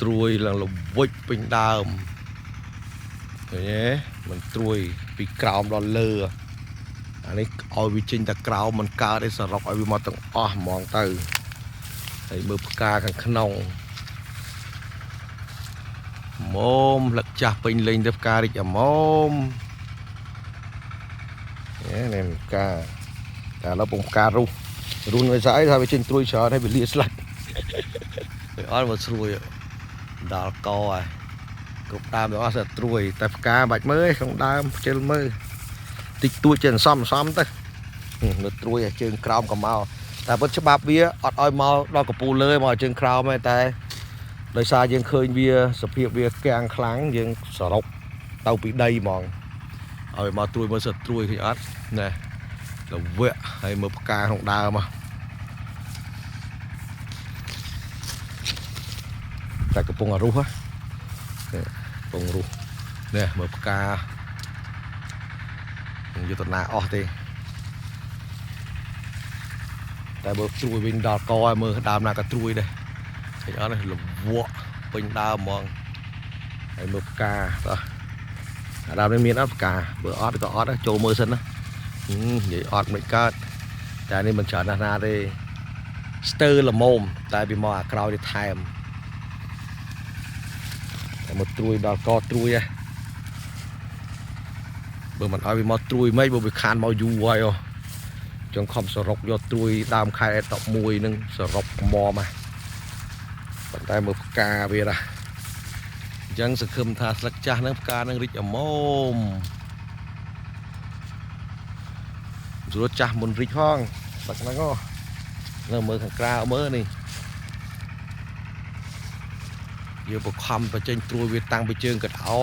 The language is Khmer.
ត្រួយឡើងល្វិចពេញដើមឃើញទេមិនត្រួយពីក្រោមដល់លើអានេះឲ្យវាចេញតែក្រោមមិនកើតទេសរុបឲ្យវាមកទាំងអស់ហ្មងទៅហើយមើលផ្កាខាងក្នុងមុំលឹកចាស់ពេញលេងទៅផ្ការីកអាមុំនេះផ្កាតែឥឡូវពងផ្ការុះនៅស្អីថាវាចេញត្រួយច្រើនហើយវាលាស្លាច់អត់មកស្រួយដល់កហើយគ្រប់ដើមទាំងអស់តែត្រួយតែផ្កាបាច់មើលក្នុងដើមខ្ជិលមើលតិចតួចចេះសំទៅមើលត្រួយជើងក្រោមក៏មកតែពិតច្បាប់វាអត់ឲ្យមកដល់កពូលលើមកជើងក្រោមទេតែដោយសារយើងឃើញវាសភាពវាកាំងខ្លាំងយើងសរុបទៅពីដីហ្មងឲ្យមកត្រួយមើលសិតត្រួយឃើញអត់ណែល្វាក់ហើយមើលផ្កាក្នុងដើមតែកំពុងរុះកំពុងរុះនេះមើលផ្កាយុទ្ធនាអស់ទេតែបើត្រួយវិញដល់កឲ្យមើលដើមណាក៏ត្រួយដែរឃើញអត់ល្វាក់ពេញដើមហ្មងហើយមើលផ្កាតោះដើមនេះមានអត់ផ្កាបើអត់ក៏អត់ចូលមើលសិនណានិយាយអត់មិនកើតតែនេះមិនច្រើនណាស់ទេស្ទើរល្មមតែវាមកអាក្រោយនេះថែមតែមកត្រួយដល់កត្រួយបើមិនឲ្យវាមកត្រួយមិនបើវាខានមកយូរហើយចង់ខំសរុបយកត្រួយដើមខែ11នឹងសរុបហ្មងប៉ុន្តែមើលផ្កាវាណាអញ្ចឹងសង្ឃឹមថាស្លឹកចាស់នឹងផ្កានឹងរីកអមមស្រួលចាស់មុនរីកផងស្លឹកហ្នឹងនៅមើលខាងក្រៅមើលនេះយើងបខំបញ្ចេញត្រួយវាតាំងពីជើងកណ្ដោ